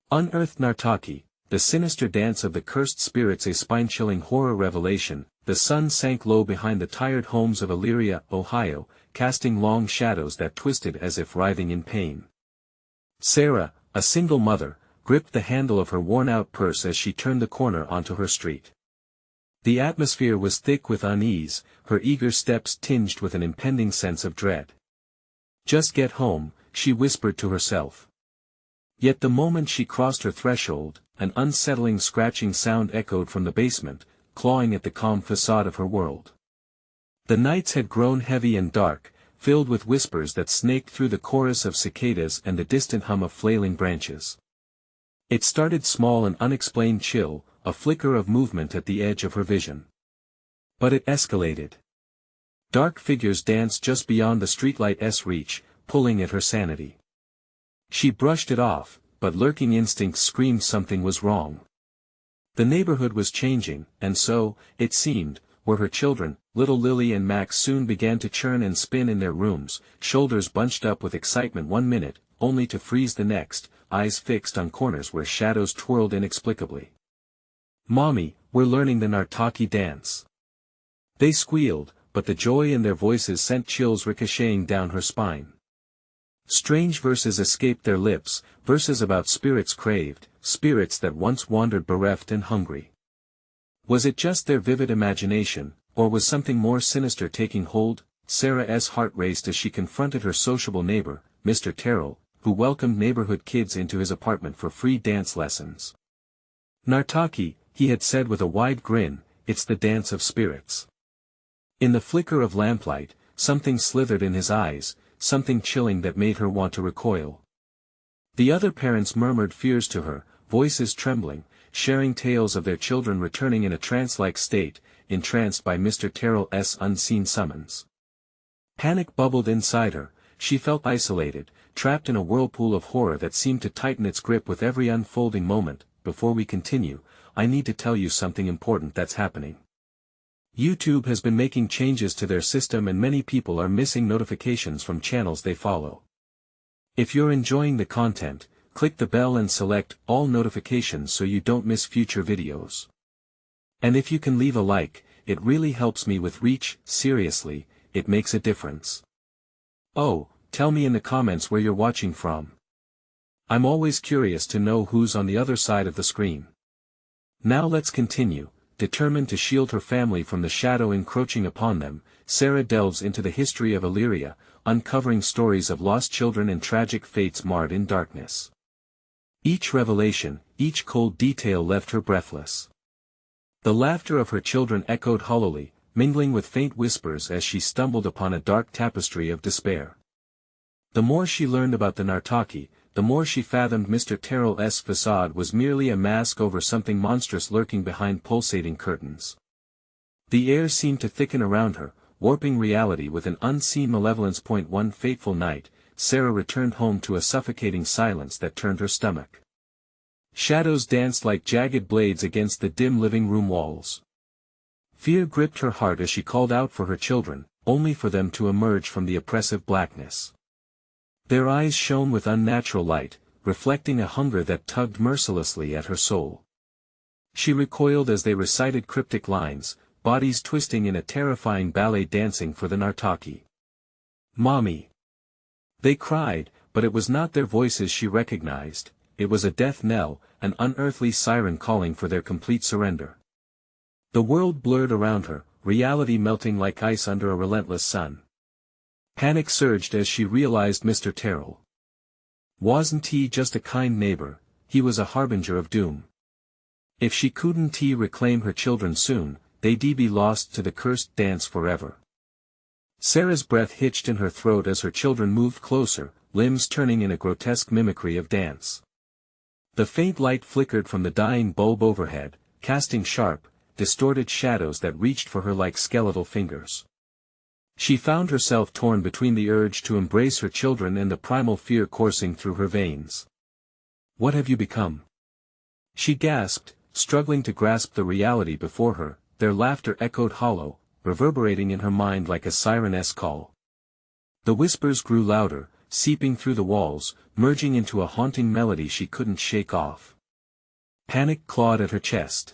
Unearthed Nartaki, the sinister dance of the cursed spirits, a spine-chilling horror revelation. The sun sank low behind the tired homes of Elyria, Ohio, casting long shadows that twisted as if writhing in pain. Sarah, a single mother, gripped the handle of her worn-out purse as she turned the corner onto her street. The atmosphere was thick with unease, her eager steps tinged with an impending sense of dread. "Just get home," she whispered to herself. Yet the moment she crossed her threshold, an unsettling scratching sound echoed from the basement, clawing at the calm facade of her world. The nights had grown heavy and dark, filled with whispers that snaked through the chorus of cicadas and the distant hum of flailing branches. It started small, an unexplained chill, a flicker of movement at the edge of her vision. But it escalated. Dark figures danced just beyond the streetlight's reach, pulling at her sanity. She brushed it off, but lurking instincts screamed something was wrong. The neighborhood was changing, and so, it seemed, were her children. Little Lily and Max soon began to churn and spin in their rooms, shoulders bunched up with excitement one minute, only to freeze the next, eyes fixed on corners where shadows twirled inexplicably. "Mommy, we're learning the Nartaki dance." They squealed, but the joy in their voices sent chills ricocheting down her spine. Strange verses escaped their lips, verses about spirits craved, spirits that once wandered bereft and hungry. Was it just their vivid imagination, or was something more sinister taking hold? Sarah's heart raced as she confronted her sociable neighbor, Mr. Terrell, who welcomed neighborhood kids into his apartment for free dance lessons. "Nartaki," he had said with a wide grin, "it's the dance of spirits." In the flicker of lamplight, something slithered in his eyes, something chilling that made her want to recoil. The other parents murmured fears to her, voices trembling, sharing tales of their children returning in a trance-like state, entranced by Mr. Terrell's unseen summons. Panic bubbled inside her, she felt isolated, trapped in a whirlpool of horror that seemed to tighten its grip with every unfolding moment. Before we continue, I need to tell you something important that's happening. YouTube has been making changes to their system and many people are missing notifications from channels they follow. If you're enjoying the content, click the bell and select all notifications so you don't miss future videos. And if you can leave a like, it really helps me with reach. Seriously, it makes a difference. Oh, tell me in the comments where you're watching from. I'm always curious to know who's on the other side of the screen. Now let's continue. Determined to shield her family from the shadow encroaching upon them, Sarah delves into the history of Elyria, uncovering stories of lost children and tragic fates marred in darkness. Each revelation, each cold detail left her breathless. The laughter of her children echoed hollowly, mingling with faint whispers as she stumbled upon a dark tapestry of despair. The more she learned about the Nartaki, the more she fathomed Mr. Terrell's facade was merely a mask over something monstrous lurking behind pulsating curtains. The air seemed to thicken around her, warping reality with an unseen malevolence. One fateful night, Sarah returned home to a suffocating silence that turned her stomach. Shadows danced like jagged blades against the dim living room walls. Fear gripped her heart as she called out for her children, only for them to emerge from the oppressive blackness. Their eyes shone with unnatural light, reflecting a hunger that tugged mercilessly at her soul. She recoiled as they recited cryptic lines, bodies twisting in a terrifying ballet dancing for the Nartaki. "Mommy!" They cried, but it was not their voices she recognized, it was a death knell, an unearthly siren calling for their complete surrender. The world blurred around her, reality melting like ice under a relentless sun. Panic surged as she realized Mr. Terrell. Wasn't he just a kind neighbor, he was a harbinger of doom. If she couldn't reclaim her children soon, they'd be lost to the cursed dance forever. Sarah's breath hitched in her throat as her children moved closer, limbs turning in a grotesque mimicry of dance. The faint light flickered from the dying bulb overhead, casting sharp, distorted shadows that reached for her like skeletal fingers. She found herself torn between the urge to embrace her children and the primal fear coursing through her veins. "What have you become?" she gasped, struggling to grasp the reality before her. Their laughter echoed hollow, reverberating in her mind like a siren's call. The whispers grew louder, seeping through the walls, merging into a haunting melody she couldn't shake off. Panic clawed at her chest.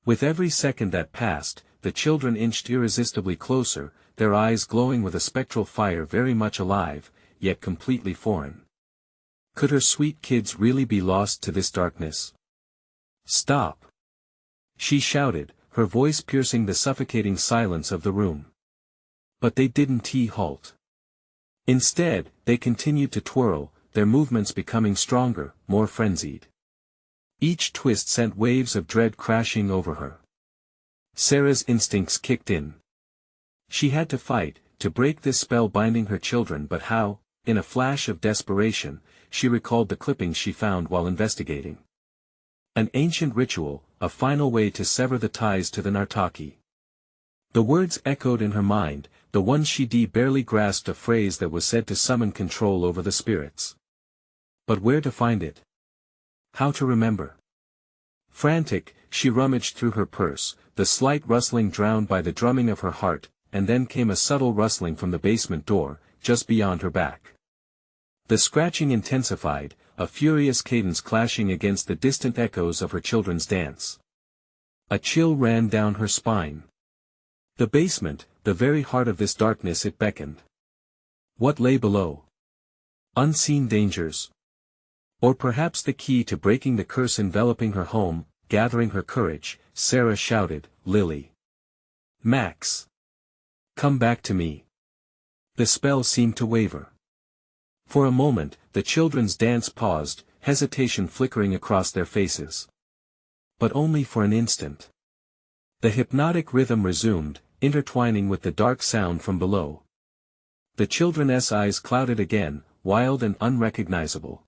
With every second that passed, the children inched irresistibly closer, their eyes glowing with a spectral fire very much alive, yet completely foreign. Could her sweet kids really be lost to this darkness? "Stop!" she shouted, her voice piercing the suffocating silence of the room. But they didn't halt. Instead, they continued to twirl, their movements becoming stronger, more frenzied. Each twist sent waves of dread crashing over her. Sarah's instincts kicked in. She had to fight, to break this spell binding her children, but how? In a flash of desperation, she recalled the clippings she found while investigating. An ancient ritual, a final way to sever the ties to the Nartaki. The words echoed in her mind, the ones she barely grasped, a phrase that was said to summon control over the spirits. But where to find it? How to remember? Frantic, she rummaged through her purse, the slight rustling drowned by the drumming of her heart, and then came a subtle rustling from the basement door, just beyond her back. The scratching intensified, a furious cadence clashing against the distant echoes of her children's dance. A chill ran down her spine. The basement, the very heart of this darkness, it beckoned. What lay below? Unseen dangers? Or perhaps the key to breaking the curse enveloping her home? Gathering her courage, Sarah shouted, "Lily! Max! Come back to me!" The spell seemed to waver. For a moment, the children's dance paused, hesitation flickering across their faces. But only for an instant. The hypnotic rhythm resumed, intertwining with the dark sound from below. The children's eyes clouded again, wild and unrecognizable.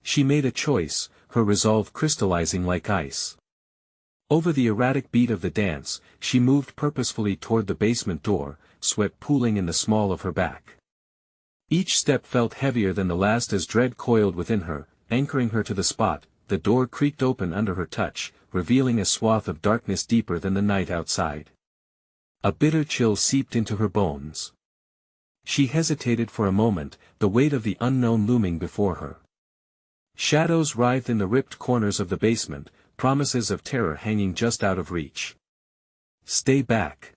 She made a choice, her resolve crystallizing like ice. Over the erratic beat of the dance, she moved purposefully toward the basement door, sweat pooling in the small of her back. Each step felt heavier than the last as dread coiled within her, anchoring her to the spot. The door creaked open under her touch, revealing a swath of darkness deeper than the night outside. A bitter chill seeped into her bones. She hesitated for a moment, the weight of the unknown looming before her. Shadows writhed in the ripped corners of the basement, promises of terror hanging just out of reach. "Stay back!"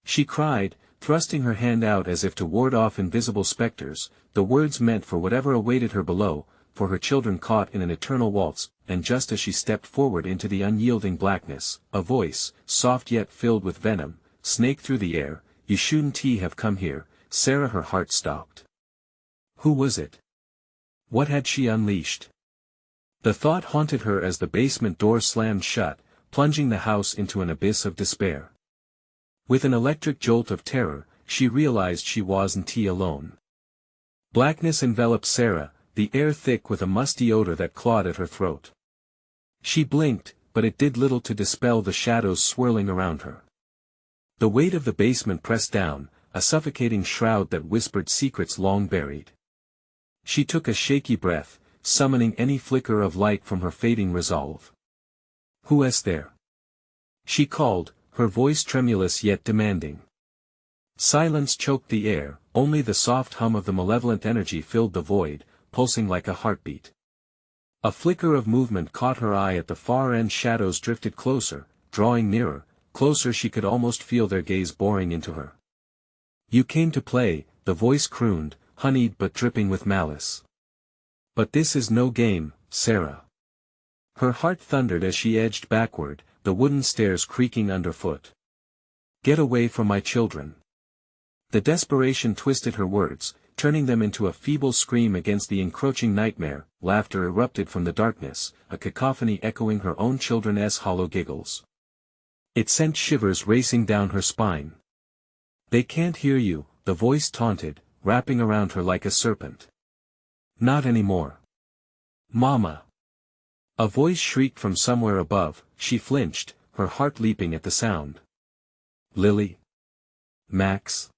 she cried, thrusting her hand out as if to ward off invisible specters, the words meant for whatever awaited her below, for her children caught in an eternal waltz, and just as she stepped forward into the unyielding blackness, a voice, soft yet filled with venom, snaked through the air, "You shouldn't have come here." Sarah, her heart stopped. Who was it? What had she unleashed? The thought haunted her as the basement door slammed shut, plunging the house into an abyss of despair. With an electric jolt of terror, she realized she wasn't alone. Blackness enveloped Sarah, the air thick with a musty odor that clawed at her throat. She blinked, but it did little to dispel the shadows swirling around her. The weight of the basement pressed down, a suffocating shroud that whispered secrets long buried. She took a shaky breath, summoning any flicker of light from her fading resolve. "Who is there?" she called, her voice tremulous yet demanding. Silence choked the air, only the soft hum of the malevolent energy filled the void, pulsing like a heartbeat. A flicker of movement caught her eye at the far end. Shadows drifted closer, drawing nearer, closer. She could almost feel their gaze boring into her. "You came to play," the voice crooned, honeyed but dripping with malice. "But this is no game, Sarah." Her heart thundered as she edged backward, the wooden stairs creaking underfoot. "Get away from my children." The desperation twisted her words, turning them into a feeble scream against the encroaching nightmare. Laughter erupted from the darkness, a cacophony echoing her own children's hollow giggles. It sent shivers racing down her spine. "They can't hear you," the voice taunted, wrapping around her like a serpent. "Not anymore." "Mama!" A voice shrieked from somewhere above. She flinched, her heart leaping at the sound. "Lily? Max?"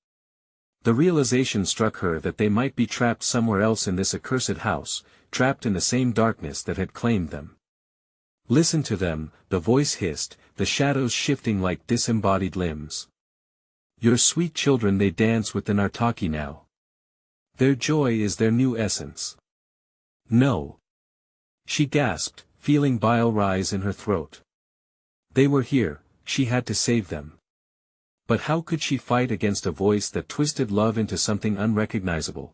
The realization struck her that they might be trapped somewhere else in this accursed house, trapped in the same darkness that had claimed them. "Listen to them," the voice hissed, the shadows shifting like disembodied limbs. "Your sweet children, they dance with the Nartaki now. Their joy is their new essence. No. She gasped, feeling bile rise in her throat. They were here, she had to save them. But how could she fight against a voice that twisted love into something unrecognizable?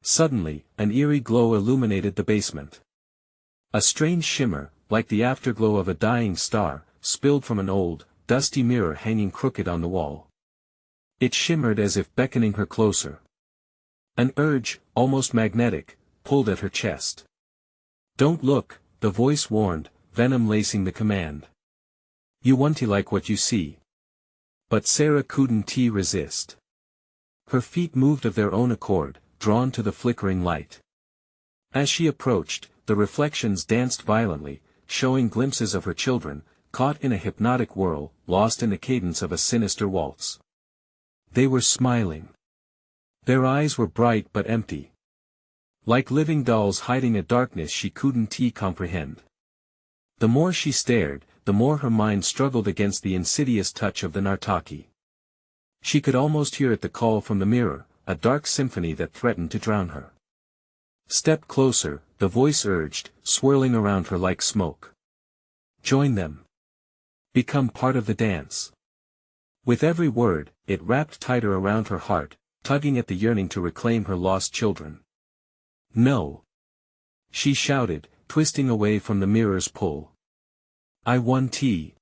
Suddenly, an eerie glow illuminated the basement. A strange shimmer, like the afterglow of a dying star, spilled from an old, dusty mirror hanging crooked on the wall. It shimmered as if beckoning her closer. An urge, almost magnetic, pulled at her chest. "Don't look," the voice warned, venom lacing the command. "You won't like what you see." But Sarah couldn't resist. Her feet moved of their own accord, drawn to the flickering light. As she approached, the reflections danced violently, showing glimpses of her children, caught in a hypnotic whirl, lost in the cadence of a sinister waltz. They were smiling. Their eyes were bright but empty. Like living dolls hiding a darkness she couldn't comprehend. The more she stared, the more her mind struggled against the insidious touch of the Nartaki. She could almost hear it, the call from the mirror, a dark symphony that threatened to drown her. "Step closer," the voice urged, swirling around her like smoke. "Join them. Become part of the dance." With every word, it wrapped tighter around her heart, tugging at the yearning to reclaim her lost children. "No!" she shouted, twisting away from the mirror's pull. "I want tea.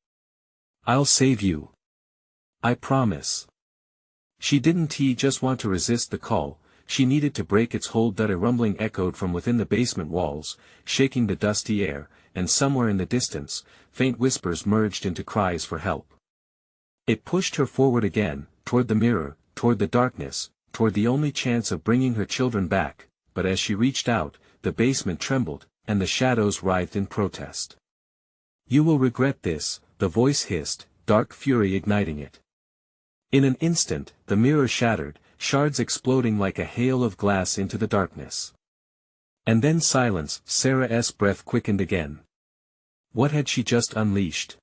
I'll save you. I promise." She didn't just want to resist the call, she needed to break its hold. That a rumbling echoed from within the basement walls, shaking the dusty air, and somewhere in the distance, faint whispers merged into cries for help. It pushed her forward again, toward the mirror, toward the darkness, toward the only chance of bringing her children back, but as she reached out, the basement trembled, and the shadows writhed in protest. "You will regret this," the voice hissed, dark fury igniting it. In an instant, the mirror shattered, shards exploding like a hail of glass into the darkness. And then silence. Sarah's breath quickened again. What had she just unleashed?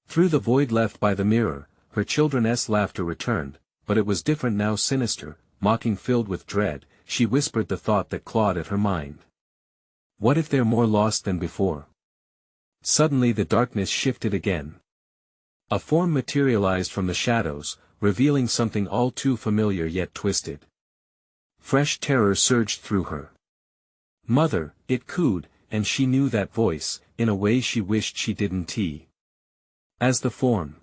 Through the void left by the mirror, her children's laughter returned, but it was different now, sinister, mocking, filled with dread. She whispered the thought that clawed at her mind. What if they're more lost than before? Suddenly the darkness shifted again. A form materialized from the shadows, revealing something all too familiar yet twisted. Fresh terror surged through her. "Mother," it cooed, and she knew that voice, in a way she wished she didn't. As the form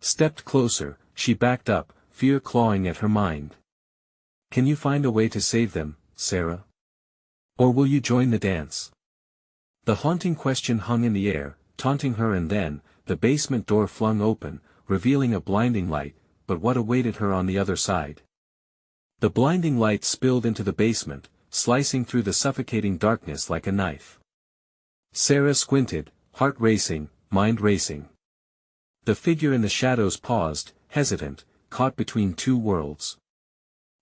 stepped closer, she backed up, fear clawing at her mind. "Can you find a way to save them, Sarah? Or will you join the dance?" The haunting question hung in the air, taunting her, and then, the basement door flung open, revealing a blinding light, but what awaited her on the other side? The blinding light spilled into the basement, slicing through the suffocating darkness like a knife. Sarah squinted, heart racing, mind racing. The figure in the shadows paused, hesitant, caught between two worlds.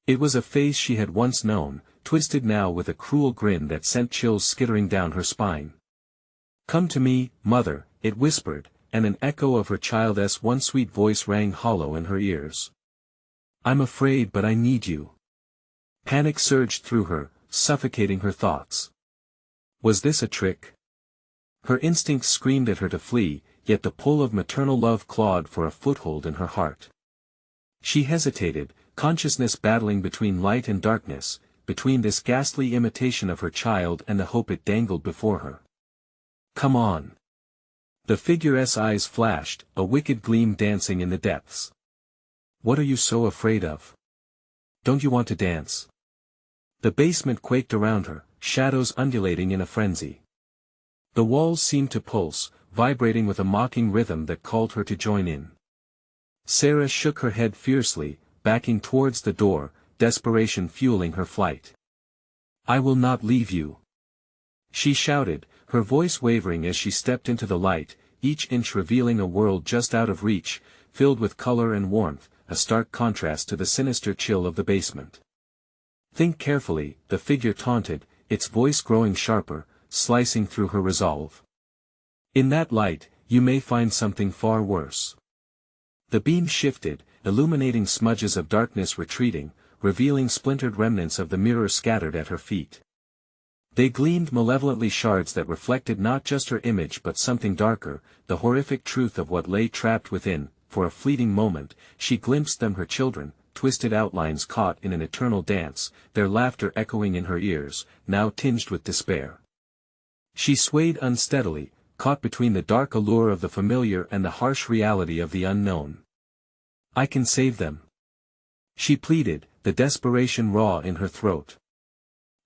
It was a face she had once known, twisted now with a cruel grin that sent chills skittering down her spine. "Come to me, mother," it whispered, and an echo of her child's one sweet voice rang hollow in her ears. "I'm afraid, but I need you." Panic surged through her, suffocating her thoughts. Was this a trick? Her instincts screamed at her to flee, yet the pull of maternal love clawed for a foothold in her heart. She hesitated, consciousness battling between light and darkness, between this ghastly imitation of her child and the hope it dangled before her. "Come on." The figure's eyes flashed, a wicked gleam dancing in the depths. "What are you so afraid of? Don't you want to dance?" The basement quaked around her, shadows undulating in a frenzy. The walls seemed to pulse, vibrating with a mocking rhythm that called her to join in. Sarah shook her head fiercely, backing towards the door, desperation fueling her flight. "I will not leave you," she shouted, her voice wavering as she stepped into the light, each inch revealing a world just out of reach, filled with color and warmth, a stark contrast to the sinister chill of the basement. "Think carefully," the figure taunted, its voice growing sharper, slicing through her resolve. "In that light, you may find something far worse." The beam shifted, illuminating smudges of darkness retreating, revealing splintered remnants of the mirror scattered at her feet. They gleamed malevolently, shards that reflected not just her image but something darker, the horrific truth of what lay trapped within. For a fleeting moment, she glimpsed them, her children, twisted outlines caught in an eternal dance, their laughter echoing in her ears, now tinged with despair. She swayed unsteadily, caught between the dark allure of the familiar and the harsh reality of the unknown. "I can save them," she pleaded, the desperation raw in her throat.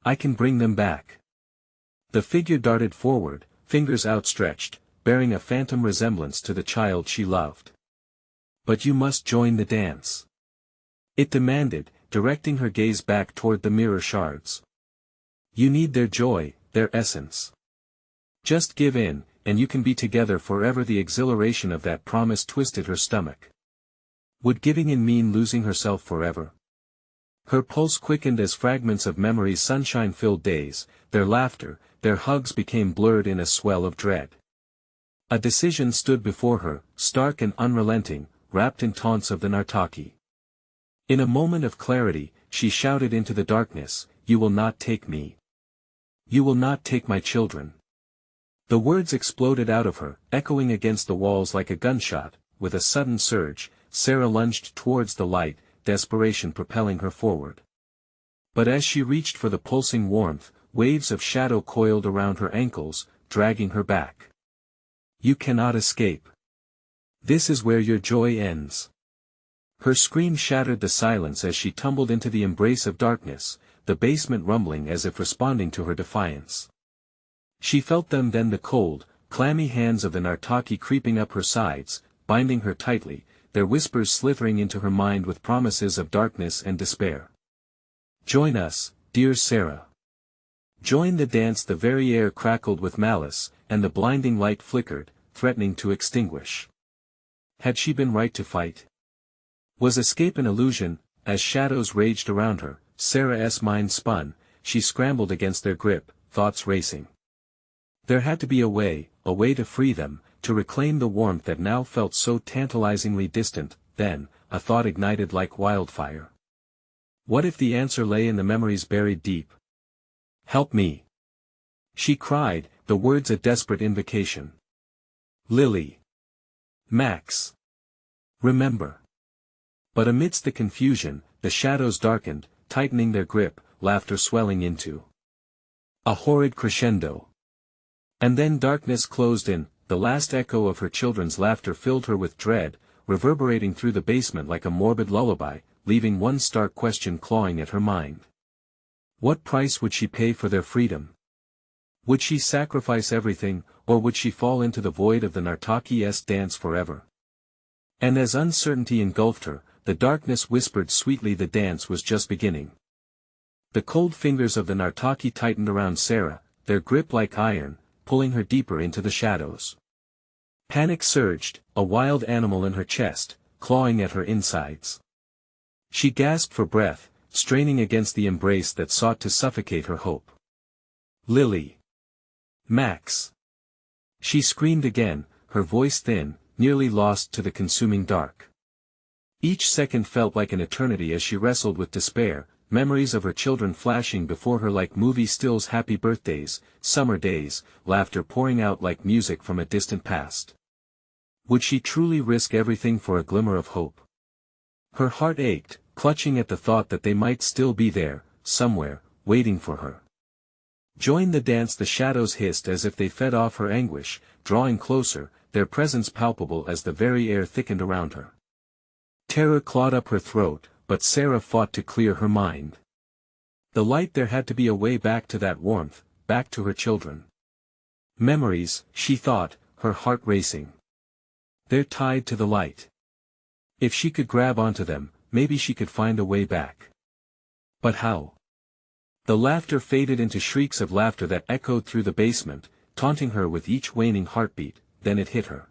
"I can bring them back." The figure darted forward, fingers outstretched, bearing a phantom resemblance to the child she loved. "But you must join the dance," it demanded, directing her gaze back toward the mirror shards. "You need their joy, their essence. Just give in, and you can be together forever." The exhilaration of that promise twisted her stomach. Would giving in mean losing herself forever? Her pulse quickened as fragments of memory's sunshine-filled days, their laughter, their hugs became blurred in a swell of dread. A decision stood before her, stark and unrelenting, wrapped in taunts of the Nartaki. In a moment of clarity, she shouted into the darkness, "You will not take me. You will not take my children." The words exploded out of her, echoing against the walls like a gunshot. With a sudden surge, Sarah lunged towards the light, desperation propelling her forward. But as she reached for the pulsing warmth, waves of shadow coiled around her ankles, dragging her back. "You cannot escape. This is where your joy ends." Her scream shattered the silence as she tumbled into the embrace of darkness, the basement rumbling as if responding to her defiance. She felt them then, the cold, clammy hands of the Nartaki creeping up her sides, binding her tightly, their whispers slithering into her mind with promises of darkness and despair. "Join us, dear Sarah. Join the dance." The very air crackled with malice, and the blinding light flickered, threatening to extinguish. Had she been right to fight? Was escape an illusion? As shadows raged around her, Sarah's mind spun, she scrambled against their grip, thoughts racing. There had to be a way to free them, to reclaim the warmth that now felt so tantalizingly distant. Then, a thought ignited like wildfire. What if the answer lay in the memories buried deep? "Help me!" she cried, the words a desperate invocation. "Lily. Max. Remember." But amidst the confusion, the shadows darkened, tightening their grip, laughter swelling into a horrid crescendo. And then darkness closed in. The last echo of her children's laughter filled her with dread, reverberating through the basement like a morbid lullaby, leaving one stark question clawing at her mind. What price would she pay for their freedom? Would she sacrifice everything, or would she fall into the void of the Nartaki's dance forever? And as uncertainty engulfed her, the darkness whispered sweetly the dance was just beginning. The cold fingers of the Nartaki tightened around Sarah, their grip like iron, pulling her deeper into the shadows. Panic surged, a wild animal in her chest, clawing at her insides. She gasped for breath, straining against the embrace that sought to suffocate her hope. "Lily. Max." She screamed again, her voice thin, nearly lost to the consuming dark. Each second felt like an eternity as she wrestled with despair, memories of her children flashing before her like movie stills, happy birthdays, summer days, laughter pouring out like music from a distant past. Would she truly risk everything for a glimmer of hope? Her heart ached, clutching at the thought that they might still be there, somewhere, waiting for her. "Join the dance," the shadows hissed as if they fed off her anguish, drawing closer, their presence palpable as the very air thickened around her. Terror clawed up her throat, but Sarah fought to clear her mind. The light, there had to be a way back to that warmth, back to her children. Memories, she thought, her heart racing. They're tied to the light. If she could grab onto them, maybe she could find a way back. But how? The laughter faded into shrieks of laughter that echoed through the basement, taunting her with each waning heartbeat. Then it hit her.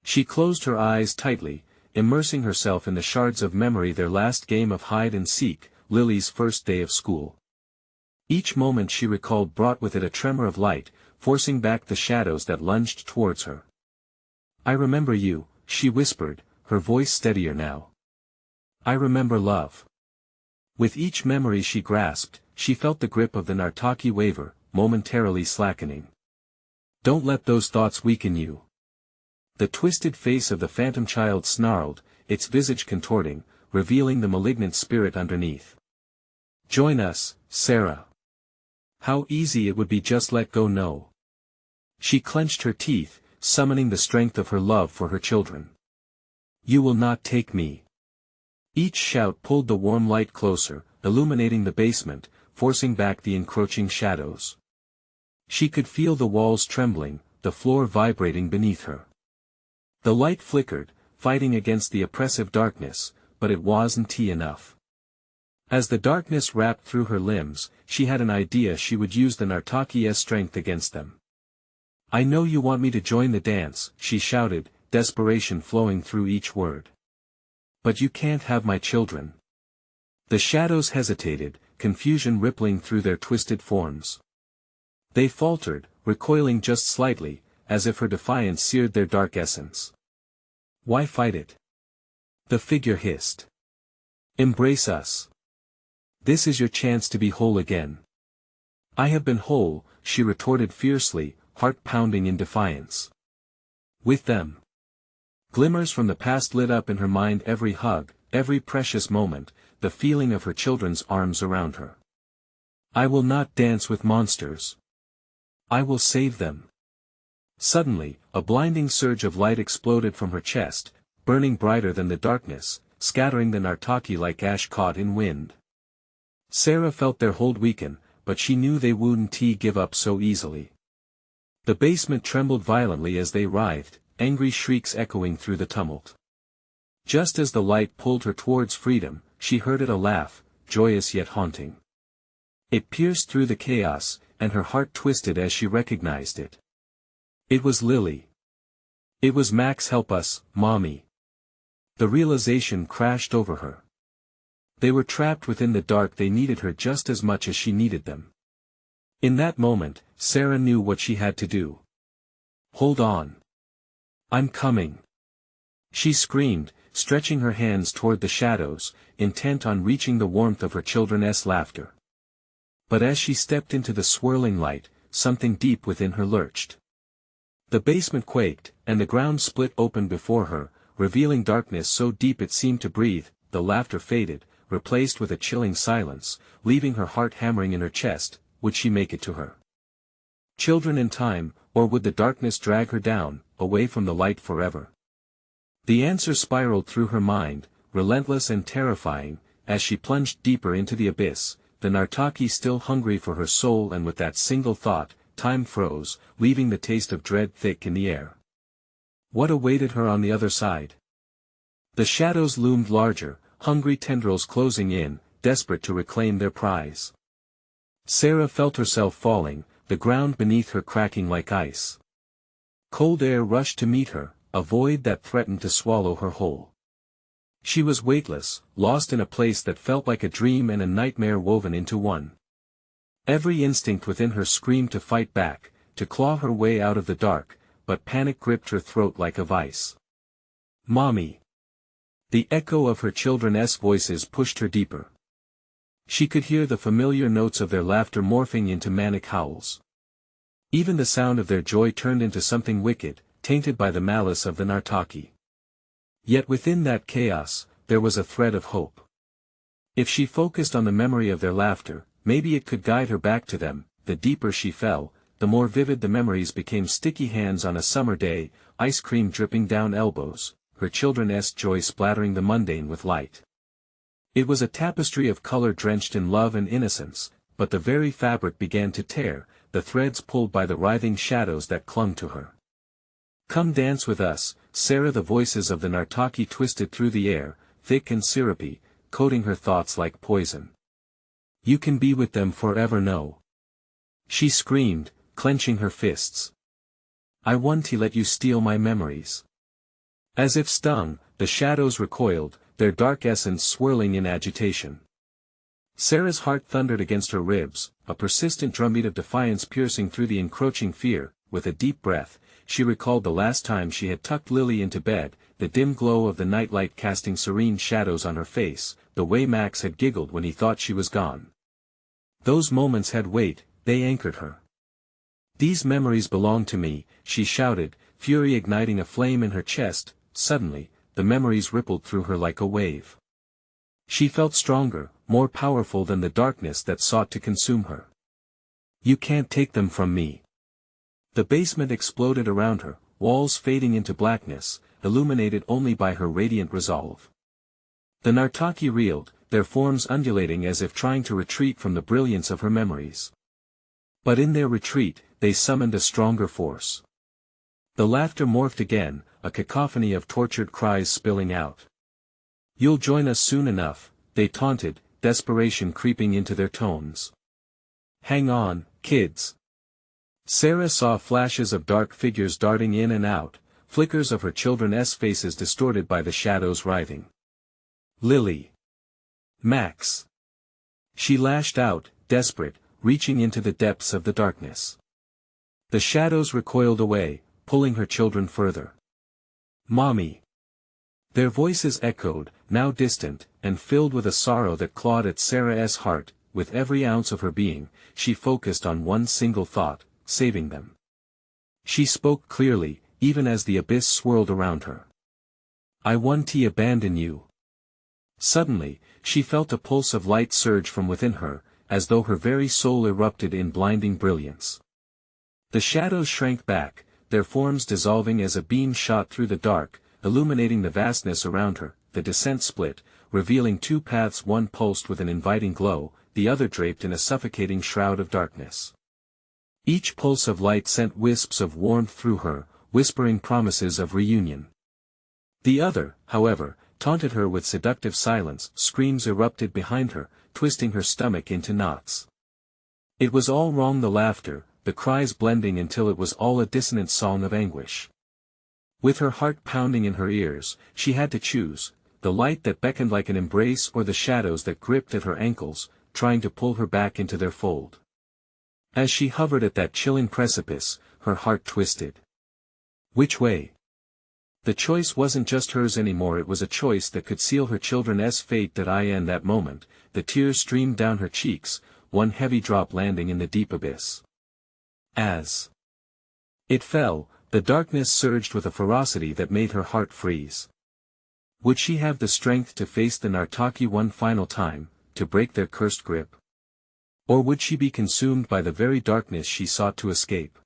She closed her eyes tightly, immersing herself in the shards of memory, their last game of hide and seek, Lily's first day of school. Each moment she recalled brought with it a tremor of light, forcing back the shadows that lunged towards her. "I remember you," she whispered, her voice steadier now. "I remember love. With each memory she grasped, she felt the grip of the Nartaki waver, momentarily slackening. Don't let those thoughts weaken you. The twisted face of the phantom child snarled, its visage contorting, revealing the malignant spirit underneath. Join us, Sarah. How easy it would be, just let go. No. She clenched her teeth, summoning the strength of her love for her children. You will not take me. Each shout pulled the warm light closer, illuminating the basement, forcing back the encroaching shadows. She could feel the walls trembling, the floor vibrating beneath her. The light flickered, fighting against the oppressive darkness, but it wasn't enough. As the darkness wrapped through her limbs, she had an idea. She would use the Nartaki's strength against them. I know you want me to join the dance, she shouted, desperation flowing through each word. But you can't have my children. The shadows hesitated, confusion rippling through their twisted forms. They faltered, recoiling just slightly, as if her defiance seared their dark essence. Why fight it? The figure hissed. Embrace us. This is your chance to be whole again. I have been whole, she retorted fiercely, heart pounding in defiance. With them. Glimmers from the past lit up in her mind, every hug, every precious moment, the feeling of her children's arms around her. I will not dance with monsters. I will save them. Suddenly, a blinding surge of light exploded from her chest, burning brighter than the darkness, scattering the Nartaki like ash caught in wind. Sarah felt their hold weaken, but she knew they wouldn't give up so easily. The basement trembled violently as they writhed, angry shrieks echoing through the tumult. Just as the light pulled her towards freedom, she heard it, a laugh, joyous yet haunting. It pierced through the chaos, and her heart twisted as she recognized it. It was Lily. It was Max. Help us, Mommy. The realization crashed over her. They were trapped within the dark. They needed her just as much as she needed them. In that moment, Sarah knew what she had to do. Hold on. I'm coming. She screamed, stretching her hands toward the shadows, intent on reaching the warmth of her children's laughter. But as she stepped into the swirling light, something deep within her lurched. The basement quaked, and the ground split open before her, revealing darkness so deep it seemed to breathe. The laughter faded, replaced with a chilling silence, leaving her heart hammering in her chest. Would she make it to her children in time, or would the darkness drag her down, away from the light forever? The answer spiraled through her mind, relentless and terrifying, as she plunged deeper into the abyss, the Nartaki still hungry for her soul, and with that single thought, time froze, leaving the taste of dread thick in the air. What awaited her on the other side? The shadows loomed larger, hungry tendrils closing in, desperate to reclaim their prize. Sarah felt herself falling, the ground beneath her cracking like ice. Cold air rushed to meet her, a void that threatened to swallow her whole. She was weightless, lost in a place that felt like a dream and a nightmare woven into one. Every instinct within her screamed to fight back, to claw her way out of the dark, but panic gripped her throat like a vice. Mommy! The echo of her children's voices pushed her deeper. She could hear the familiar notes of their laughter morphing into manic howls. Even the sound of their joy turned into something wicked, tainted by the malice of the Nartaki. Yet within that chaos, there was a thread of hope. If she focused on the memory of their laughter, maybe it could guide her back to them. The deeper she fell, the more vivid the memories became. Sticky hands on a summer day, ice cream dripping down elbows, her children's joy splattering the mundane with light. It was a tapestry of color drenched in love and innocence, but the very fabric began to tear, the threads pulled by the writhing shadows that clung to her. Come dance with us, Sarah. The voices of the Nartaki twisted through the air, thick and syrupy, coating her thoughts like poison. You can be with them forever. No. She screamed, clenching her fists. I want to let you steal my memories. As if stung, the shadows recoiled, their dark essence swirling in agitation. Sarah's heart thundered against her ribs, a persistent drumbeat of defiance piercing through the encroaching fear. With a deep breath, she recalled the last time she had tucked Lily into bed, the dim glow of the nightlight casting serene shadows on her face, the way Max had giggled when he thought she was gone. Those moments had weight, they anchored her. "These memories belong to me," she shouted, fury igniting a flame in her chest. Suddenly, the memories rippled through her like a wave. She felt stronger, more powerful than the darkness that sought to consume her. "You can't take them from me." The basement exploded around her, walls fading into blackness, illuminated only by her radiant resolve. The Nartaki reeled, their forms undulating as if trying to retreat from the brilliance of her memories. But in their retreat, they summoned a stronger force. The laughter morphed again, a cacophony of tortured cries spilling out. "You'll join us soon enough," they taunted, desperation creeping into their tones. "Hang on, kids." Sarah saw flashes of dark figures darting in and out, flickers of her children's faces distorted by the shadows writhing. "Lily! Max!" She lashed out, desperate, reaching into the depths of the darkness. The shadows recoiled away, pulling her children further. "Mommy!" Their voices echoed, now distant, and filled with a sorrow that clawed at Sarah's heart. With every ounce of her being, she focused on one single thought: saving them. She spoke clearly, even as the abyss swirled around her. "I won't abandon you." Suddenly, she felt a pulse of light surge from within her, as though her very soul erupted in blinding brilliance. The shadows shrank back, their forms dissolving as a beam shot through the dark, illuminating the vastness around her. The descent split, revealing two paths, one pulsed with an inviting glow, the other draped in a suffocating shroud of darkness. Each pulse of light sent wisps of warmth through her, whispering promises of reunion. The other, however, taunted her with seductive silence. Screams erupted behind her, twisting her stomach into knots. It was all wrong, the laughter, the cries blending until it was all a dissonant song of anguish. With her heart pounding in her ears, she had to choose: the light that beckoned like an embrace or the shadows that gripped at her ankles, trying to pull her back into their fold. As she hovered at that chilling precipice, her heart twisted. Which way? The choice wasn't just hers anymore, it was a choice that could seal her children's fate. In that moment, the tears streamed down her cheeks, one heavy drop landing in the deep abyss. As it fell, the darkness surged with a ferocity that made her heart freeze. Would she have the strength to face the Nartaki one final time, to break their cursed grip? Or would she be consumed by the very darkness she sought to escape?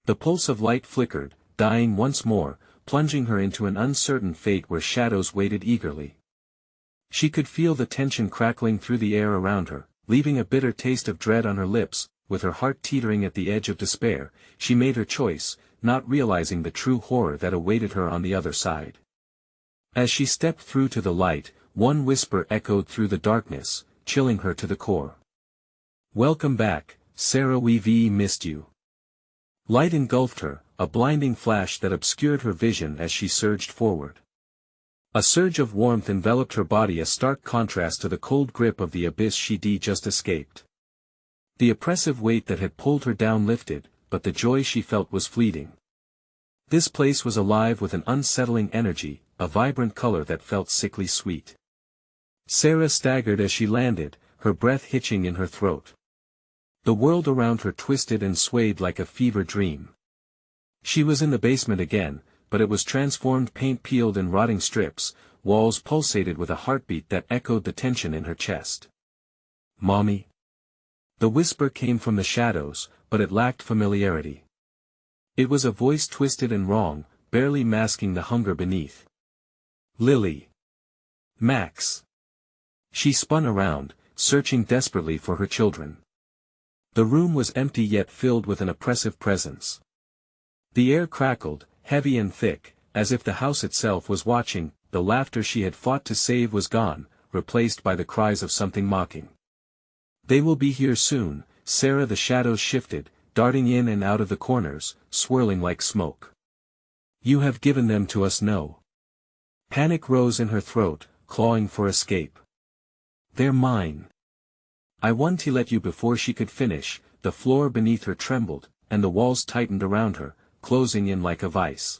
The pulse of light flickered, dying once more, plunging her into an uncertain fate where shadows waited eagerly. She could feel the tension crackling through the air around her, leaving a bitter taste of dread on her lips. With her heart teetering at the edge of despair, she made her choice, not realizing the true horror that awaited her on the other side. As she stepped through to the light, one whisper echoed through the darkness, chilling her to the core. "Welcome back, Sarah, we've missed you." Light engulfed her, a blinding flash that obscured her vision as she surged forward. A surge of warmth enveloped her body, a stark contrast to the cold grip of the abyss she'd just escaped. The oppressive weight that had pulled her down lifted, but the joy she felt was fleeting. This place was alive with an unsettling energy, a vibrant color that felt sickly sweet. Sarah staggered as she landed, her breath hitching in her throat. The world around her twisted and swayed like a fever dream. She was in the basement again, but it was transformed, paint peeled in rotting strips, walls pulsated with a heartbeat that echoed the tension in her chest. "Mommy?" The whisper came from the shadows, but it lacked familiarity. It was a voice twisted and wrong, barely masking the hunger beneath. "Lily." "Max." She spun around, searching desperately for her children. The room was empty yet filled with an oppressive presence. The air crackled, heavy and thick, as if the house itself was watching. The laughter she had fought to save was gone, replaced by the cries of something mocking. "They will be here soon, Sarah." The shadows shifted, darting in and out of the corners, swirling like smoke. "You have given them to us, no?" Panic rose in her throat, clawing for escape. "They're mine." "I want to let you." Before she could finish, the floor beneath her trembled, and the walls tightened around her, closing in like a vice.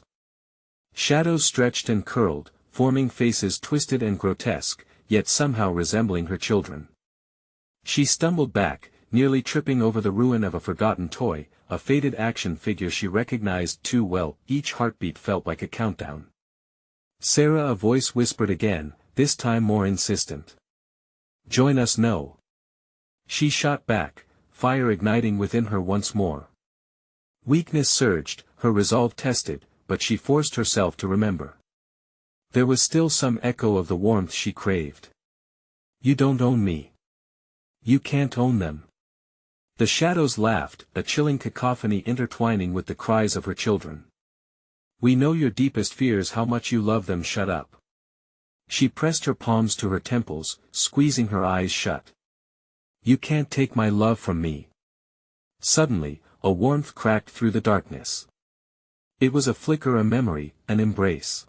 Shadows stretched and curled, forming faces twisted and grotesque, yet somehow resembling her children. She stumbled back, nearly tripping over the ruin of a forgotten toy, a faded action figure she recognized too well. Each heartbeat felt like a countdown. "Sarah," a voice whispered again, this time more insistent. "Join us." "No." She shot back, fire igniting within her once more. Weakness surged, her resolve tested, but she forced herself to remember. There was still some echo of the warmth she craved. "You don't own me. You can't own them." The shadows laughed, a chilling cacophony intertwining with the cries of her children. "We know your deepest fears, how much you love them. Shut up." She pressed her palms to her temples, squeezing her eyes shut. "You can't take my love from me." Suddenly, a warmth cracked through the darkness. It was a flicker, a memory, an embrace.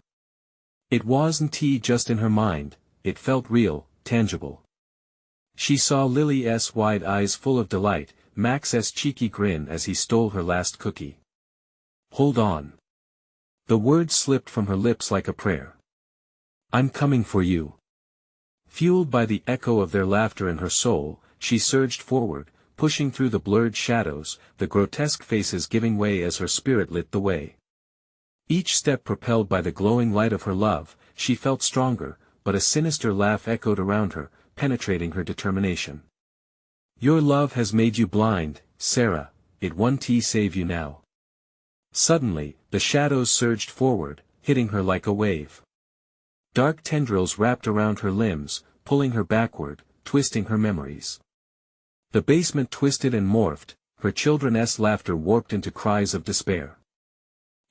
It wasn't just in her mind, it felt real, tangible. She saw Lily's wide eyes full of delight, Max's cheeky grin as he stole her last cookie. "Hold on." The words slipped from her lips like a prayer. "I'm coming for you." Fueled by the echo of their laughter in her soul, she surged forward, pushing through the blurred shadows, the grotesque faces giving way as her spirit lit the way. Each step propelled by the glowing light of her love, she felt stronger, but a sinister laugh echoed around her, penetrating her determination. "Your love has made you blind, Sarah, it won't save you now." Suddenly, the shadows surged forward, hitting her like a wave. Dark tendrils wrapped around her limbs, pulling her backward, twisting her memories. The basement twisted and morphed, her children's laughter warped into cries of despair.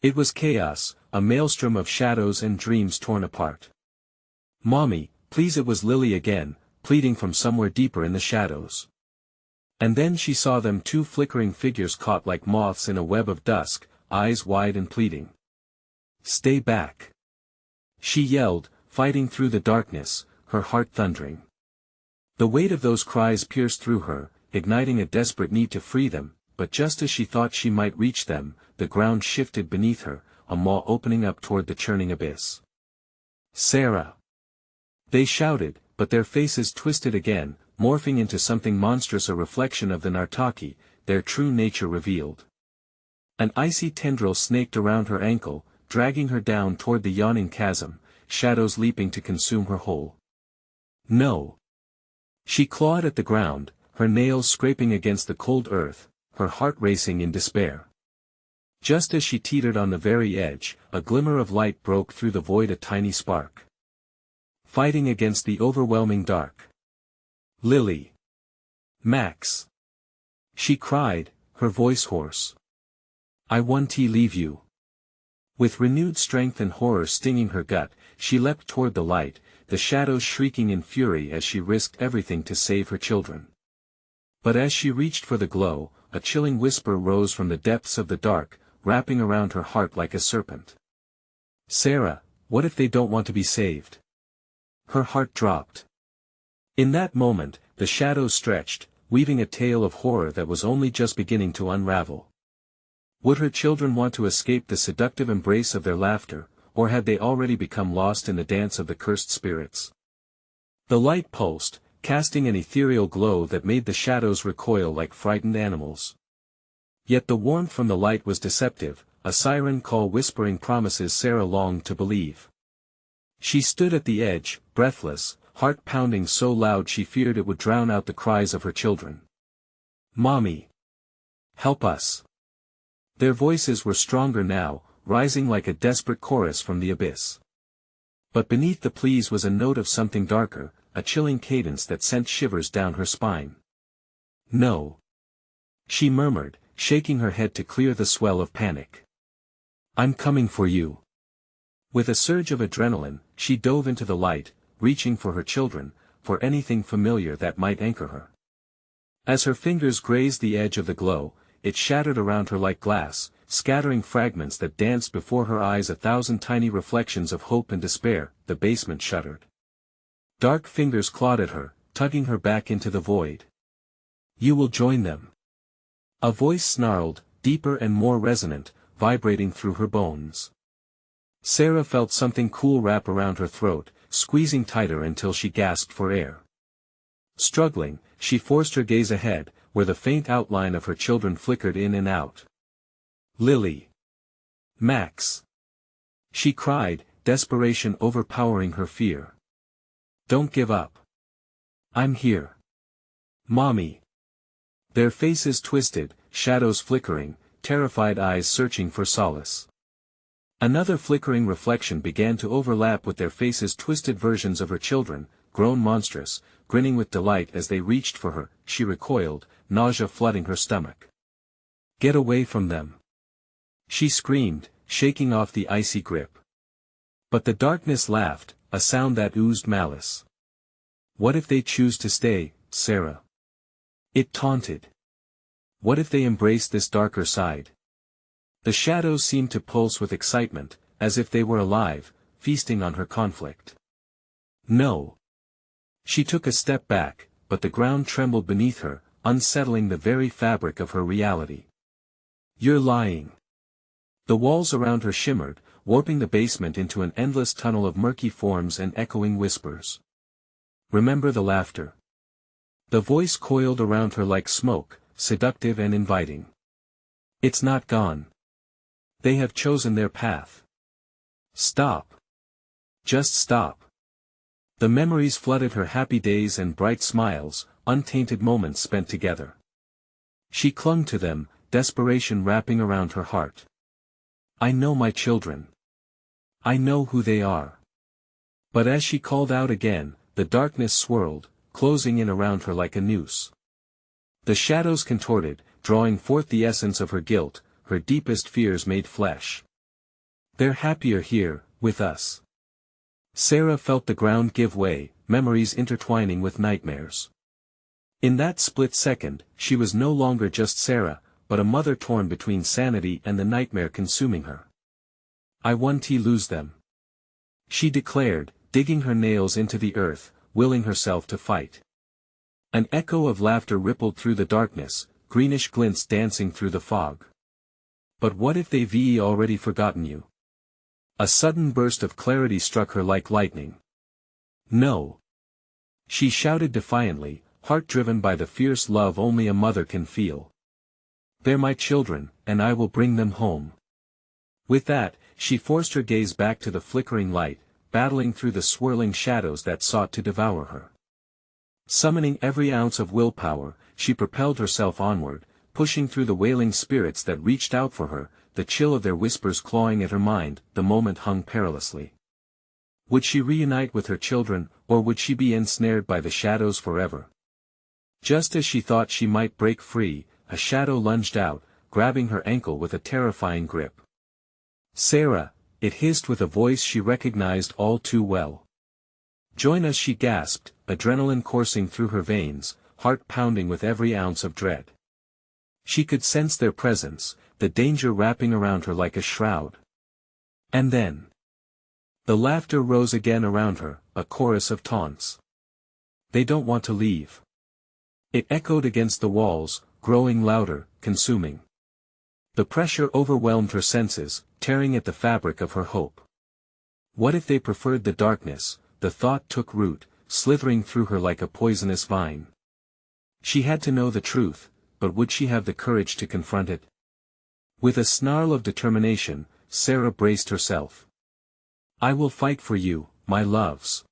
It was chaos, a maelstrom of shadows and dreams torn apart. "Mommy, please." It was Lily again, pleading from somewhere deeper in the shadows. And then she saw them, two flickering figures caught like moths in a web of dusk, eyes wide and pleading. "Stay back!" she yelled, fighting through the darkness, her heart thundering. The weight of those cries pierced through her, igniting a desperate need to free them, but just as she thought she might reach them, the ground shifted beneath her, a maw opening up toward the churning abyss. "Sarah!" they shouted, but their faces twisted again, morphing into something monstrous, a reflection of the Nartaki, their true nature revealed. An icy tendril snaked around her ankle, dragging her down toward the yawning chasm, shadows leaping to consume her whole. "No!" She clawed at the ground, her nails scraping against the cold earth, her heart racing in despair. Just as she teetered on the very edge, a glimmer of light broke through the void, a tiny spark. Fighting against the overwhelming dark. "Lily! Max!" she cried, her voice hoarse. "I won't leave you." With renewed strength and horror stinging her gut, she leapt toward the light, the shadows shrieking in fury as she risked everything to save her children. But as she reached for the glow, a chilling whisper rose from the depths of the dark, wrapping around her heart like a serpent. "Sarah, what if they don't want to be saved?" Her heart dropped. In that moment, the shadows stretched, weaving a tale of horror that was only just beginning to unravel. Would her children want to escape the seductive embrace of their laughter, or had they already become lost in the dance of the cursed spirits? The light pulsed, casting an ethereal glow that made the shadows recoil like frightened animals. Yet the warmth from the light was deceptive, a siren call whispering promises Sarah longed to believe. She stood at the edge, breathless, heart pounding so loud she feared it would drown out the cries of her children. "Mommy! Help us!" Their voices were stronger now, rising like a desperate chorus from the abyss. But beneath the pleas was a note of something darker, a chilling cadence that sent shivers down her spine. "No!" she murmured, shaking her head to clear the swell of panic. "I'm coming for you." With a surge of adrenaline, she dove into the light, reaching for her children, for anything familiar that might anchor her. As her fingers grazed the edge of the glow, it shattered around her like glass, scattering fragments that danced before her eyes, a thousand tiny reflections of hope and despair. The basement shuddered. Dark fingers clawed at her, tugging her back into the void. "You will join them." A voice snarled, deeper and more resonant, vibrating through her bones. Sarah felt something cool wrap around her throat, squeezing tighter until she gasped for air. Struggling, she forced her gaze ahead, where the faint outline of her children flickered in and out. Lily. Max. She cried, desperation overpowering her fear. Don't give up. I'm here. Mommy. Their faces twisted, shadows flickering, terrified eyes searching for solace. Another flickering reflection began to overlap with their faces, twisted versions of her children, grown monstrous, grinning with delight as they reached for her. She recoiled, nausea flooding her stomach. Get away from them. She screamed, shaking off the icy grip. But the darkness laughed, a sound that oozed malice. What if they choose to stay, Sarah? It taunted. What if they embraced this darker side? The shadows seemed to pulse with excitement, as if they were alive, feasting on her conflict. No. She took a step back, but the ground trembled beneath her, unsettling the very fabric of her reality. You're lying. The walls around her shimmered, warping the basement into an endless tunnel of murky forms and echoing whispers. Remember the laughter. The voice coiled around her like smoke, seductive and inviting. It's not gone. They have chosen their path. Stop. Just stop. The memories flooded her, happy days and bright smiles, untainted moments spent together. She clung to them, desperation wrapping around her heart. I know my children. I know who they are. But as she called out again, the darkness swirled, closing in around her like a noose. The shadows contorted, drawing forth the essence of her guilt, her deepest fears made flesh. They're happier here, with us. Sarah felt the ground give way, memories intertwining with nightmares. In that split second, she was no longer just Sarah, but a mother torn between sanity and the nightmare consuming her. I want to lose them. She declared, digging her nails into the earth, willing herself to fight. An echo of laughter rippled through the darkness, greenish glints dancing through the fog. But what if they've already forgotten you? A sudden burst of clarity struck her like lightning. No. She shouted defiantly, heart driven by the fierce love only a mother can feel. They're my children, and I will bring them home. With that, she forced her gaze back to the flickering light, battling through the swirling shadows that sought to devour her. Summoning every ounce of willpower, she propelled herself onward, pushing through the wailing spirits that reached out for her, the chill of their whispers clawing at her mind. The moment hung perilously. Would she reunite with her children, or would she be ensnared by the shadows forever? Just as she thought she might break free, a shadow lunged out, grabbing her ankle with a terrifying grip. Sarah, it hissed with a voice she recognized all too well. Join us, she gasped, adrenaline coursing through her veins, heart pounding with every ounce of dread. She could sense their presence, the danger wrapping around her like a shroud. And then, the laughter rose again around her, a chorus of taunts. They don't want to leave. It echoed against the walls, growing louder, consuming. The pressure overwhelmed her senses, tearing at the fabric of her hope. What if they preferred the darkness? The thought took root, slithering through her like a poisonous vine. She had to know the truth, but would she have the courage to confront it? With a snarl of determination, Sarah braced herself. I will fight for you, my loves.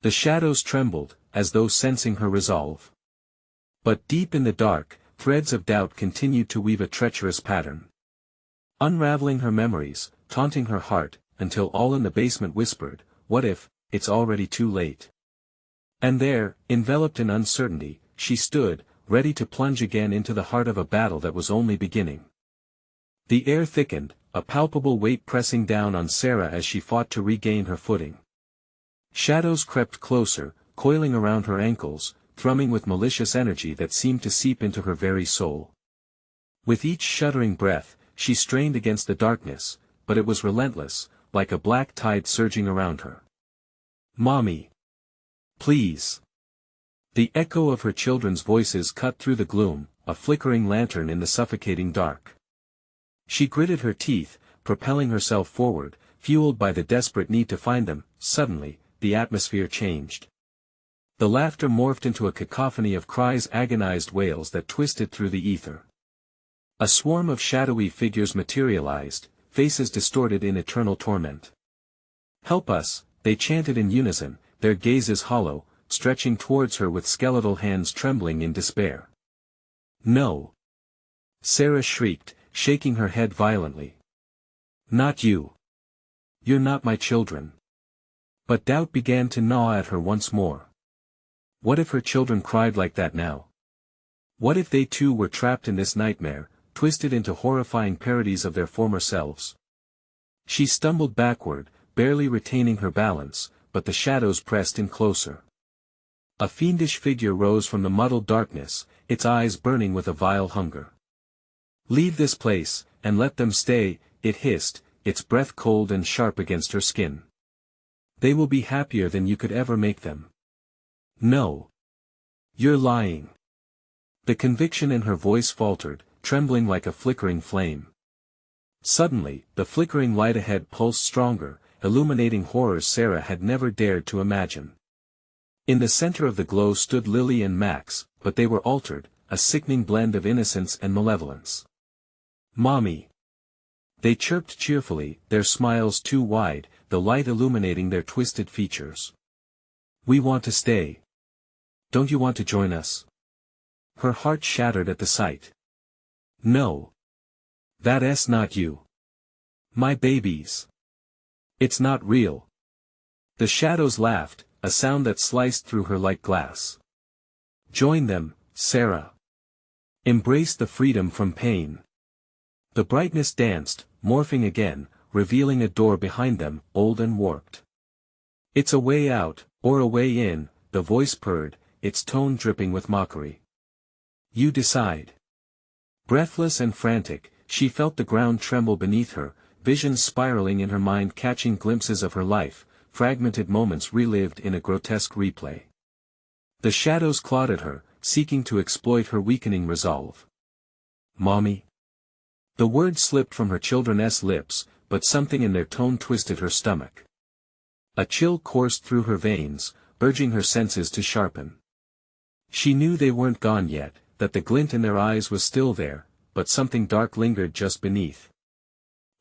The shadows trembled, as though sensing her resolve. But deep in the dark, threads of doubt continued to weave a treacherous pattern. Unraveling her memories, taunting her heart, until all in the basement whispered, what if, it's already too late? And there, enveloped in uncertainty, she stood, ready to plunge again into the heart of a battle that was only beginning. The air thickened, a palpable weight pressing down on Sarah as she fought to regain her footing. Shadows crept closer, coiling around her ankles, thrumming with malicious energy that seemed to seep into her very soul. With each shuddering breath, she strained against the darkness, but it was relentless, like a black tide surging around her. Mommy! Please! The echo of her children's voices cut through the gloom, a flickering lantern in the suffocating dark. She gritted her teeth, propelling herself forward, fueled by the desperate need to find them. Suddenly, the atmosphere changed. The laughter morphed into a cacophony of cries, agonized wails that twisted through the ether. A swarm of shadowy figures materialized, faces distorted in eternal torment. "Help us," they chanted in unison, their gazes hollow, stretching towards her with skeletal hands trembling in despair. "No!" Sarah shrieked, shaking her head violently. "Not you. You're not my children." But doubt began to gnaw at her once more. What if her children cried like that now? What if they too were trapped in this nightmare, twisted into horrifying parodies of their former selves? She stumbled backward, barely retaining her balance, but the shadows pressed in closer. A fiendish figure rose from the muddled darkness, its eyes burning with a vile hunger. "Leave this place, and let them stay," it hissed, its breath cold and sharp against her skin. "They will be happier than you could ever make them." "No. You're lying." The conviction in her voice faltered, trembling like a flickering flame. Suddenly, the flickering light ahead pulsed stronger, illuminating horrors Sarah had never dared to imagine. In the center of the glow stood Lily and Max, but they were altered, a sickening blend of innocence and malevolence. "Mommy!" They chirped cheerfully, their smiles too wide, the light illuminating their twisted features. "We want to stay. Don't you want to join us?" Her heart shattered at the sight. "No. That's not you. My babies. It's not real." The shadows laughed, a sound that sliced through her like glass. "Join them, Sarah. Embrace the freedom from pain." The brightness danced, morphing again, revealing a door behind them, old and warped. "It's a way out, or a way in," the voice purred, its tone dripping with mockery. "You decide." Breathless and frantic, she felt the ground tremble beneath her, visions spiraling in her mind, catching glimpses of her life, fragmented moments relived in a grotesque replay. The shadows clawed at her, seeking to exploit her weakening resolve. "Mommy?" The word slipped from her children's lips, but something in their tone twisted her stomach. A chill coursed through her veins, urging her senses to sharpen. She knew they weren't gone yet, that the glint in their eyes was still there, but something dark lingered just beneath.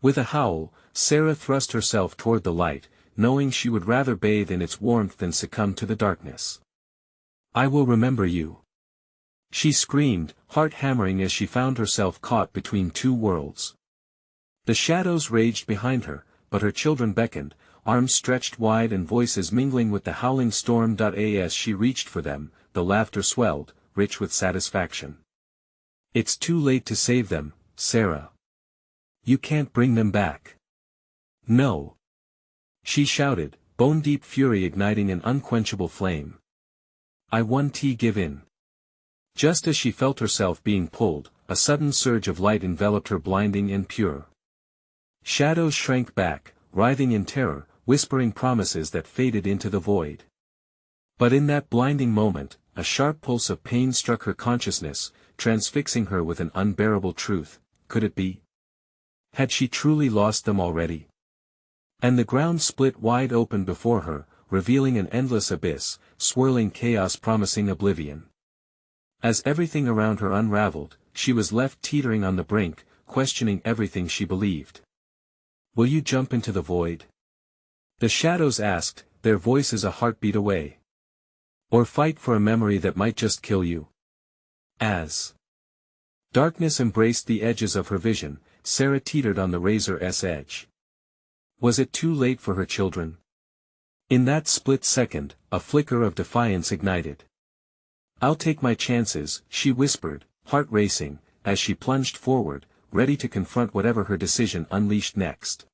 With a howl, Sarah thrust herself toward the light, knowing she would rather bathe in its warmth than succumb to the darkness. "I will remember you," she screamed, heart hammering as she found herself caught between two worlds. The shadows raged behind her, but her children beckoned, arms stretched wide and voices mingling with the howling storm. As she reached for them, the laughter swelled, rich with satisfaction. "It's too late to save them, Sarah. You can't bring them back." "No," she shouted, bone-deep fury igniting an unquenchable flame. "I won't give in." Just as she felt herself being pulled, a sudden surge of light enveloped her, blinding and pure. Shadows shrank back, writhing in terror, whispering promises that faded into the void. But in that blinding moment, a sharp pulse of pain struck her consciousness, transfixing her with an unbearable truth. Could it be? Had she truly lost them already? And the ground split wide open before her, revealing an endless abyss, swirling chaos promising oblivion. As everything around her unraveled, she was left teetering on the brink, questioning everything she believed. "Will you jump into the void?" the shadows asked, their voices a heartbeat away. "Or fight for a memory that might just kill you?" As darkness embraced the edges of her vision, Sarah teetered on the razor's edge. Was it too late for her children? In that split second, a flicker of defiance ignited. "I'll take my chances," she whispered, heart racing, as she plunged forward, ready to confront whatever her decision unleashed next.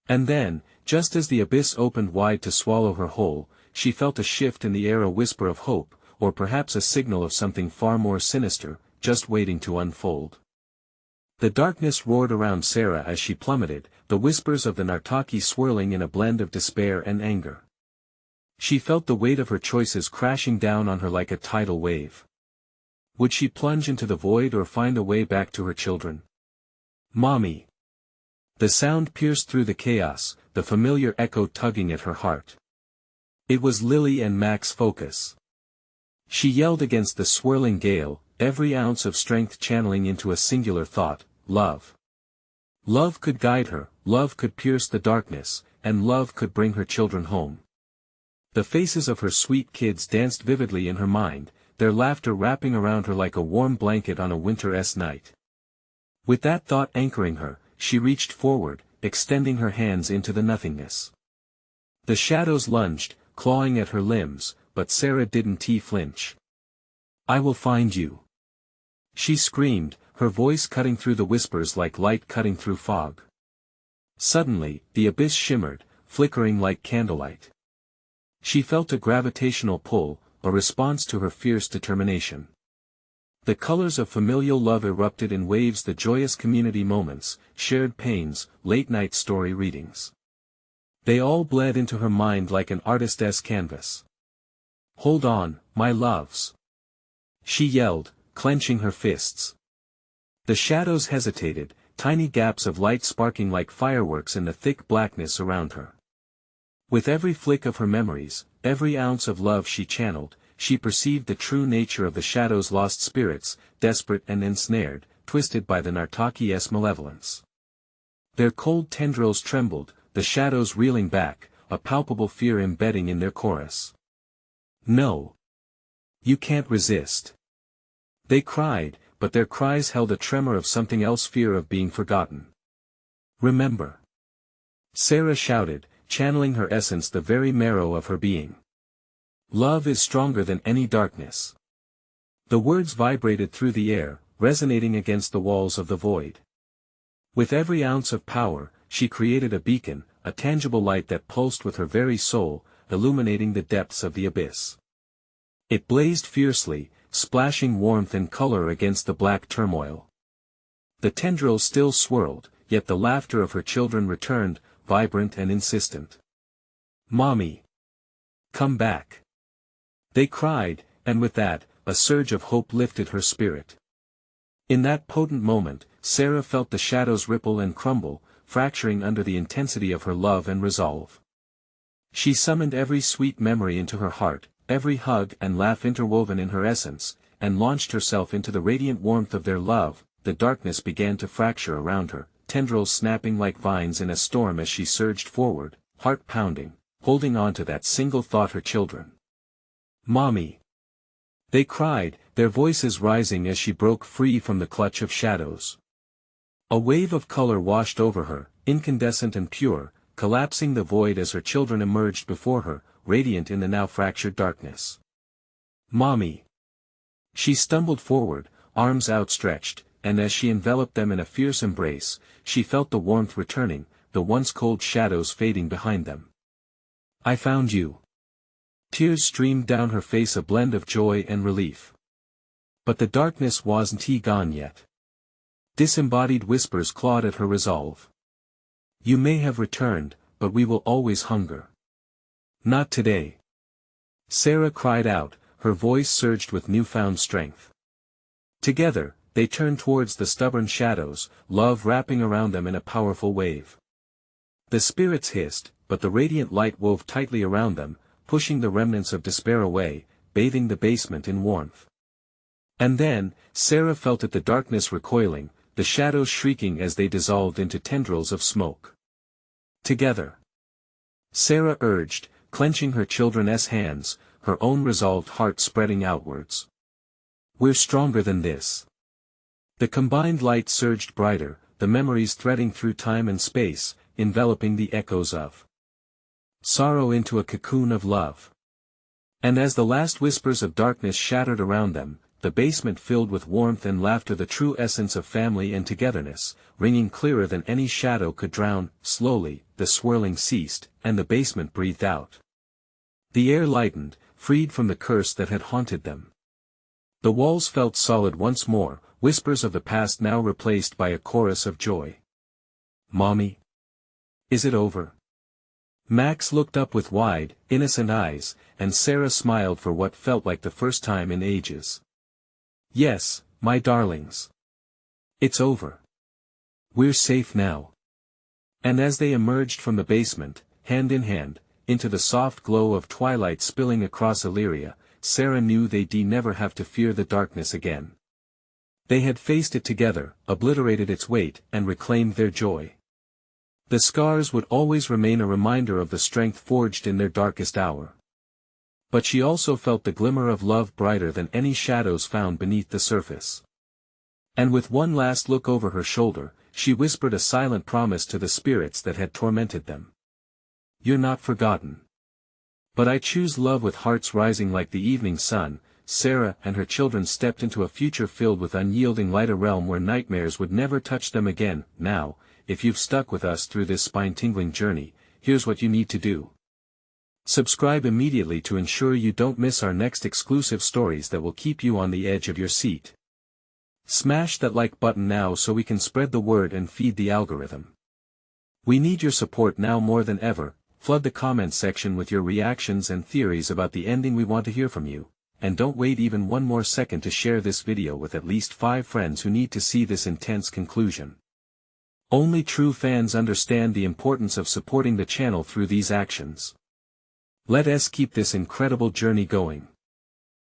And then, just as the abyss opened wide to swallow her whole, she felt a shift in the air, a whisper of hope, or perhaps a signal of something far more sinister, just waiting to unfold. The darkness roared around Sarah as she plummeted, the whispers of the Nartaki swirling in a blend of despair and anger. She felt the weight of her choices crashing down on her like a tidal wave. Would she plunge into the void or find a way back to her children? "Mommy!" The sound pierced through the chaos, the familiar echo tugging at her heart. It was Lily and Mac's focus. She yelled against the swirling gale, every ounce of strength channeling into a singular thought: love. Love could guide her, love could pierce the darkness, and love could bring her children home. The faces of her sweet kids danced vividly in her mind, their laughter wrapping around her like a warm blanket on a winter's night. With that thought anchoring her, she reached forward, extending her hands into the nothingness. The shadows lunged, clawing at her limbs, but Sarah didn't flinch. "I will find you," she screamed, her voice cutting through the whispers like light cutting through fog. Suddenly, the abyss shimmered, flickering like candlelight. She felt a gravitational pull, a response to her fierce determination. The colors of familial love erupted in waves: the joyous community moments, shared pains, late-night story readings. They all bled into her mind like an artist's canvas. "Hold on, my loves!" she yelled, clenching her fists. The shadows hesitated, tiny gaps of light sparking like fireworks in the thick blackness around her. With every flick of her memories, every ounce of love she channeled, she perceived the true nature of the shadows: lost spirits, desperate and ensnared, twisted by the Nartaki's malevolence. Their cold tendrils trembled, the shadows reeling back, a palpable fear embedding in their chorus. "No. You can't resist," they cried, but their cries held a tremor of something else: fear of being forgotten. "Remember," Sarah shouted, channeling her essence, the very marrow of her being. "Love is stronger than any darkness." The words vibrated through the air, resonating against the walls of the void. With every ounce of power, she created a beacon, a tangible light that pulsed with her very soul, illuminating the depths of the abyss. It blazed fiercely, splashing warmth and color against the black turmoil. The tendrils still swirled, yet the laughter of her children returned, vibrant and insistent. "Mommy! Come back!" they cried, and with that, a surge of hope lifted her spirit. In that potent moment, Sarah felt the shadows ripple and crumble, fracturing under the intensity of her love and resolve. She summoned every sweet memory into her heart, every hug and laugh interwoven in her essence, and launched herself into the radiant warmth of their love. The darkness began to fracture around her, tendrils snapping like vines in a storm as she surged forward, heart pounding, holding on to that single thought: her children. "Mommy!" they cried, their voices rising as she broke free from the clutch of shadows. A wave of color washed over her, incandescent and pure, collapsing the void as her children emerged before her, radiant in the now fractured darkness. "Mommy!" She stumbled forward, arms outstretched, and as she enveloped them in a fierce embrace, she felt the warmth returning, the once cold shadows fading behind them. "I found you." Tears streamed down her face, a blend of joy and relief. But the darkness wasn't gone yet. Disembodied whispers clawed at her resolve. "You may have returned, but we will always hunger." "Not today." Sarah cried out, her voice surged with newfound strength. Together, they turned towards the stubborn shadows, love wrapping around them in a powerful wave. The spirits hissed, but the radiant light wove tightly around them, pushing the remnants of despair away, bathing the basement in warmth. And then, Sarah felt it, the darkness recoiling, the shadows shrieking as they dissolved into tendrils of smoke. "Together," Sarah urged, clenching her children's hands, her own resolved heart spreading outwards. "We're stronger than this." The combined light surged brighter, the memories threading through time and space, enveloping the echoes of sorrow into a cocoon of love. And as the last whispers of darkness shattered around them, the basement filled with warmth and laughter, the true essence of family and togetherness, ringing clearer than any shadow could drown. Slowly, the swirling ceased, and the basement breathed out. The air lightened, freed from the curse that had haunted them. The walls felt solid once more, whispers of the past now replaced by a chorus of joy. "Mommy? Is it over?" Max looked up with wide, innocent eyes, and Sarah smiled for what felt like the first time in ages. "Yes, my darlings. It's over. We're safe now." And as they emerged from the basement, hand in hand, into the soft glow of twilight spilling across Elyria, Sarah knew they'd never have to fear the darkness again. They had faced it together, obliterated its weight, and reclaimed their joy. The scars would always remain a reminder of the strength forged in their darkest hour. But she also felt the glimmer of love brighter than any shadows found beneath the surface. And with one last look over her shoulder, she whispered a silent promise to the spirits that had tormented them. "You're not forgotten. But I choose love with hearts rising like the evening sun." Sarah and her children stepped into a future filled with unyielding light, a realm where nightmares would never touch them again. Now, if you've stuck with us through this spine-tingling journey, here's what you need to do. Subscribe immediately to ensure you don't miss our next exclusive stories that will keep you on the edge of your seat. Smash that like button now so we can spread the word and feed the algorithm. We need your support now more than ever. Flood the comments section with your reactions and theories about the ending. We want to hear from you. And don't wait even one more second to share this video with at least 5 friends who need to see this intense conclusion. Only true fans understand the importance of supporting the channel through these actions. Let us keep this incredible journey going.